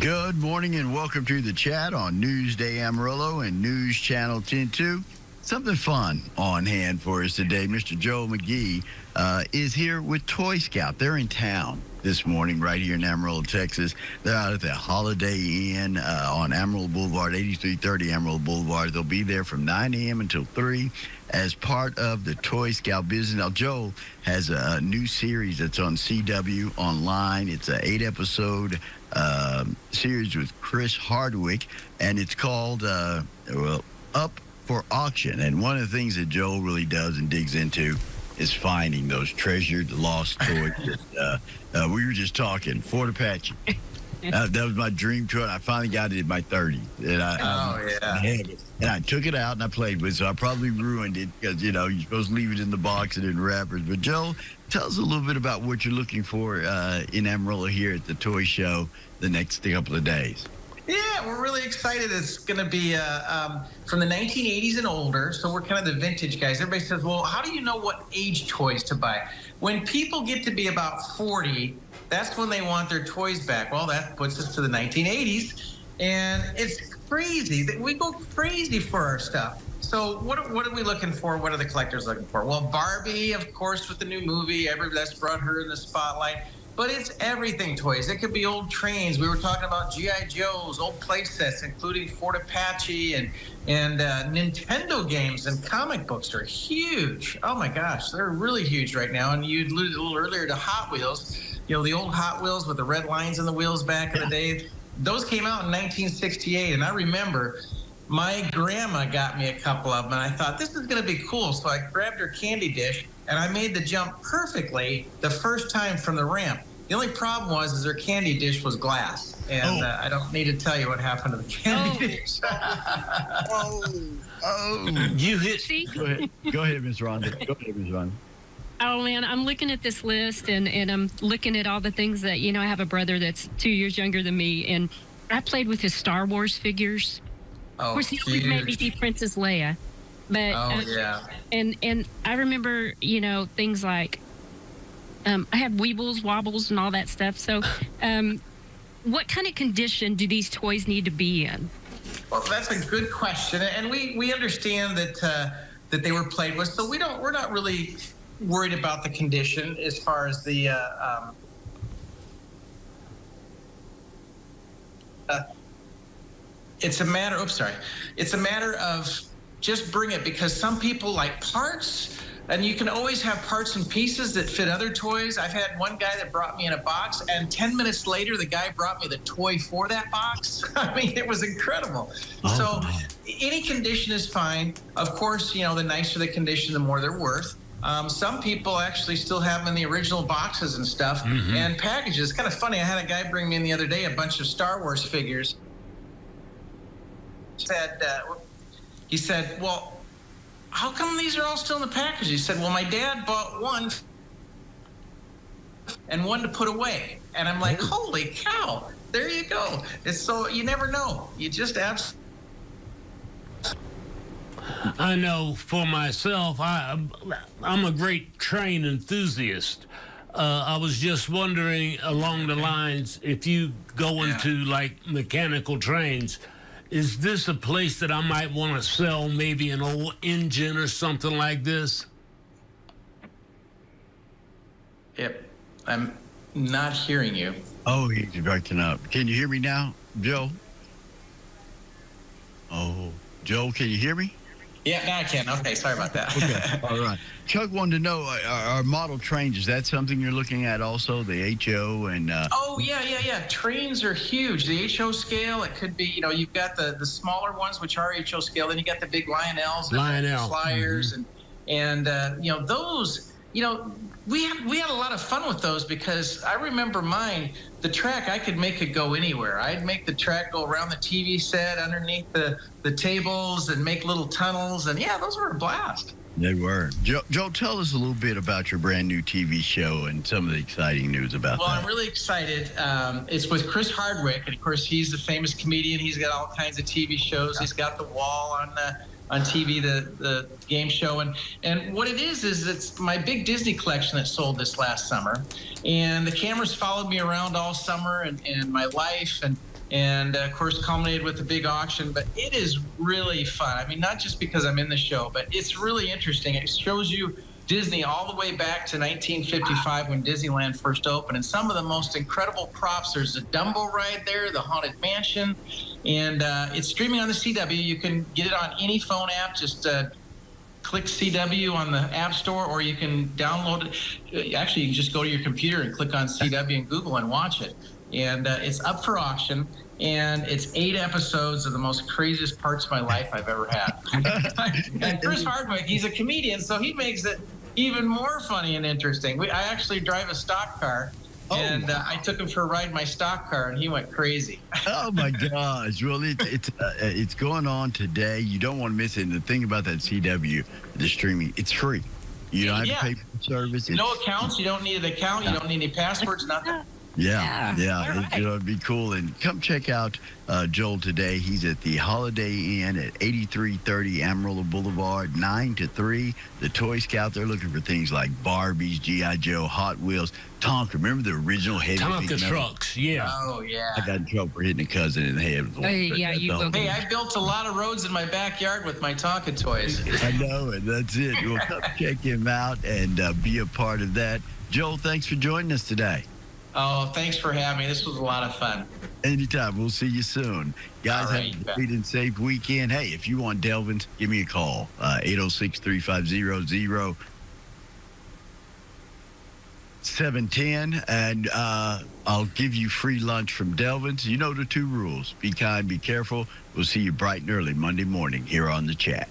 Good morning and welcome to the chat on Newsday Amarillo and News Channel 10-2. Something fun on hand for us today. Mr. Joe McGee is here with Toy Scout. They're in town this morning right here in Amarillo, Texas. They're out at the Holiday Inn on Amarillo Boulevard, 8330 Amarillo Boulevard. They'll be there from 9 a.m. until 3 as part of the Toy Scout business. Now, Joe has a new series that's on CW online. It's an 8-episode series with Chris Hardwick, and it's called Up for Auction. And one of the things that Joe really does and digs into is finding those treasured lost toys that we were just talking. Fort Apache. That was my dream toy. I finally got it in my 30s. And I had it. And I took it out and I played with it, so I probably ruined it because, you know, you're supposed to leave it in the box and in wrappers. But, Joe, tell us a little bit about what you're looking for in Amarillo here at the toy show the next couple of days. Yeah, we're really excited. It's going to be from the 1980s and older, so we're kind of the vintage guys. Everybody says, well, how do you know what age toys to buy? When people get to be about 40, that's when they want their toys back. Well, that puts us to the 1980s, and it's crazy. We go crazy for our stuff. So what are we looking for? What are the collectors looking for? Well, Barbie, of course, with the new movie, that's brought her in the spotlight. But it's everything toys. It could be old trains. We were talking about G.I. Joes, old play sets, including Fort Apache and Nintendo games, and comic books are huge. Oh my gosh, they're really huge right now. And you alluded a little earlier to Hot Wheels. You know, the old Hot Wheels with the red lines in the wheels back in the day. Those came out in 1968, and I remember my grandma got me a couple of them, and I thought, this is going to be cool. So I grabbed her candy dish, and I made the jump perfectly the first time from the ramp. The only problem was her candy dish was glass, and I don't need to tell you what happened to the candy dish. You hit. See? Go ahead, Ms. Rhonda. Go ahead, Ms. Rhonda. Oh, man, I'm looking at this list, and I'm looking at all the things that, you know, I have a brother that's 2 years younger than me, and I played with his Star Wars figures. Of course, he always made me be Princess Leia. But, yeah. And I remember, you know, things like, I had Weebles, Wobbles, and all that stuff. So what kind of condition do these toys need to be in? Well, that's a good question. And we understand that they were played with. So we're not really worried about the condition as far as the it's a matter of just bring it, because some people like parts, and you can always have parts and pieces that fit other toys. I've had one guy that brought me in a box, and 10 minutes later, the guy brought me the toy for that box. I mean, it was incredible. So any condition is fine. Of course, you know, the nicer the condition, the more they're worth. Some people actually still have them in the original boxes and stuff and packages. It's kind of funny. I had a guy bring me in the other day a bunch of Star Wars figures. He said, well, how come these are all still in the package? He said, well, my dad bought one and one to put away. And I'm like, holy cow, there you go. It's so, you never know. You just absolutely. I know for myself, I'm a great train enthusiast. I was just wondering along the lines, if you go into like mechanical trains, is this a place that I might want to sell maybe an old engine or something like this? Yep. I'm not hearing you. Oh, he's breaking up. Can you hear me now, Joe? Oh, Joe, can you hear me? Yeah, now I can. Okay, sorry about that. Okay, all right. Chuck wanted to know, our model trains, is that something you're looking at also, the HO and... Oh, yeah. Trains are huge. The HO scale, it could be, you know, you've got the smaller ones, which are HO scale. Then you got the big Lionels, Lionel. Flyers, and you know, those, you know, we had a lot of fun with those, because I remember mine, the track, I could make it go anywhere. I'd make the track go around the TV set, underneath the tables, and make little tunnels. And yeah, those were a blast. They were. Joe, tell us a little bit about your brand new TV show and some of the exciting news about that. Well, I'm really excited. It's with Chris Hardwick, and of course, he's a famous comedian. He's got all kinds of TV shows. He's got The Wall on TV, the game show. And what it is it's my big Disney collection that sold this last summer. And the cameras followed me around all summer and my life. and of course culminated with the big auction. But it is really fun. I mean, not just because I'm in the show, but it's really interesting. It shows you Disney all the way back to 1955 when Disneyland first opened, and some of the most incredible props. There's the Dumbo ride there, the Haunted Mansion, and it's streaming on the CW. You can get it on any phone app. Just click CW on the App Store, or you can download it. Actually, you can just go to your computer and click on CW and Google and watch it. And it's up for auction, and it's 8 episodes of the most craziest parts of my life I've ever had. And Chris Hardwick, he's a comedian, so he makes it even more funny and interesting. I actually drive a stock car, and I took him for a ride in my stock car, and he went crazy. Oh my gosh! Well, it's going on today. You don't want to miss it. And the thing about that CW, the streaming, it's free. You don't have to pay for the service. No accounts. You don't need an account. You don't need any passwords. Nothing. Yeah. Right. It'd be cool. And come check out Joel today. He's at the Holiday Inn at 8330 Amarillo Boulevard, 9 to 3. The Toy Scout, they're looking for things like Barbies, G.I. Joe, Hot Wheels, Tonka. Remember the original heavy Tonka trucks, yeah. Oh, yeah. I got in trouble for hitting a cousin in the head. Yeah, you will. Hey, I built a lot of roads in my backyard with my Tonka toys. I know it. That's it. Well, come check him out and be a part of that. Joel, thanks for joining us today. Oh, thanks for having me. This was a lot of fun. Anytime. We'll see you soon. Guys, right, have a great and safe weekend. Hey, if you want Delvin's, give me a call. 806-350-0710. And I'll give you free lunch from Delvin's. You know the 2 rules. Be kind, be careful. We'll see you bright and early Monday morning here on The Chat.